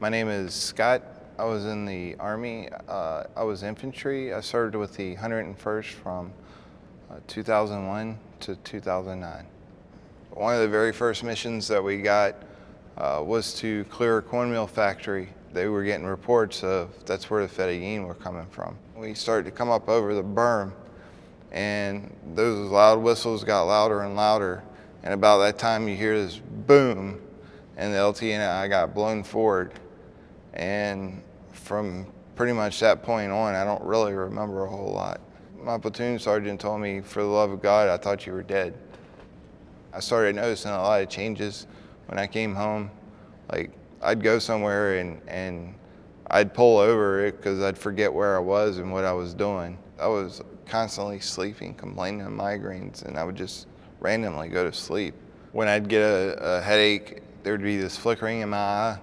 My name is Scott. I was in the Army. I was infantry. I served with the 101st from 2001 to 2009. One of the very first missions that we got was to clear a cornmeal factory. They were getting reports of that's where the fedayeen were coming from. We started to come up over the berm, and those loud whistles got louder and louder. And about that time you hear this boom, and the LT and I got blown forward. And from pretty much that point on, I don't really remember a whole lot. My platoon sergeant told me, "For the love of God, I thought you were dead." I started noticing a lot of changes when I came home. Like, I'd go somewhere and I'd pull over it because I'd forget where I was and what I was doing. I was constantly sleeping, complaining of migraines, and I would just randomly go to sleep. When I'd get a headache, there would be this flickering in my eye.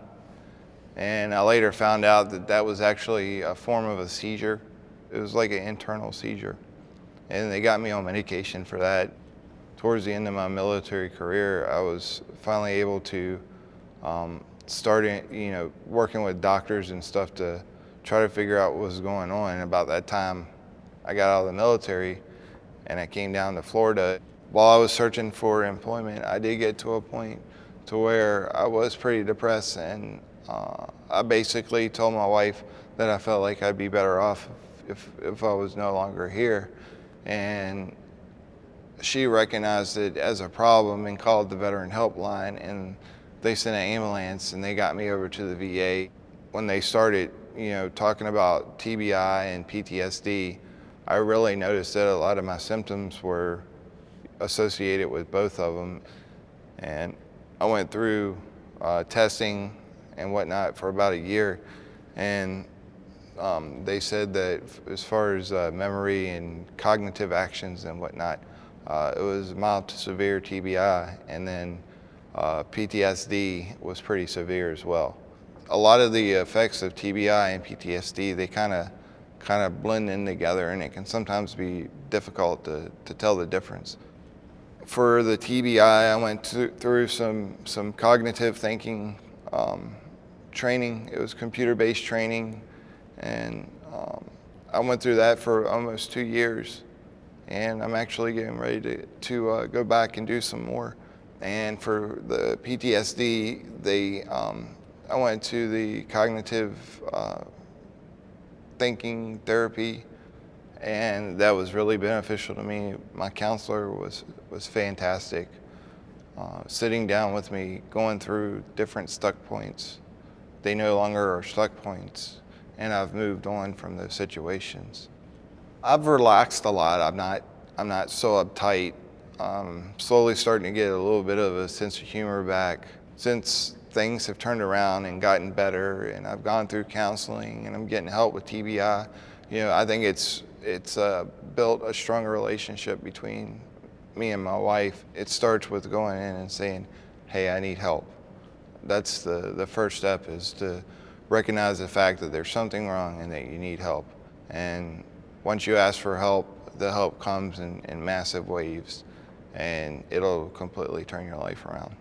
And I later found out that that was actually a form of a seizure. It was like an internal seizure. And they got me on medication for that. Towards the end of my military career, I was finally able to start working with doctors and stuff to try to figure out what was going on. And about that time, I got out of the military and I came down to Florida. While I was searching for employment, I did get to a point to where I was pretty depressed, and I basically told my wife that I felt like I'd be better off if I was no longer here. And she recognized it as a problem and called the Veteran Helpline, and they sent an ambulance and they got me over to the VA. When they started, talking about TBI and PTSD, I really noticed that a lot of my symptoms were associated with both of them. And I went through testing and whatnot for about a year, and they said that as far as memory and cognitive actions and whatnot, it was mild to severe TBI, and then PTSD was pretty severe as well. A lot of the effects of TBI and PTSD, they kind of blend in together, and it can sometimes be difficult to tell the difference. For the TBI, I went through some cognitive thinking training. It was computer-based training, and I went through that for almost 2 years, and I'm actually getting ready to go back and do some more. And for the PTSD, I went to the cognitive thinking therapy, and that was really beneficial to me. My counselor was fantastic, sitting down with me, going through different stuck points. They no longer are stuck points, and I've moved on from those situations. I've relaxed a lot. I'm not so uptight. Slowly starting to get a little bit of a sense of humor back. Since things have turned around and gotten better, and I've gone through counseling and I'm getting help with TBI, I think it's built a stronger relationship between me and my wife. It starts with going in and saying, "Hey, I need help." That's the first step, is to recognize the fact that there's something wrong and that you need help. And once you ask for help, the help comes in massive waves, and it'll completely turn your life around.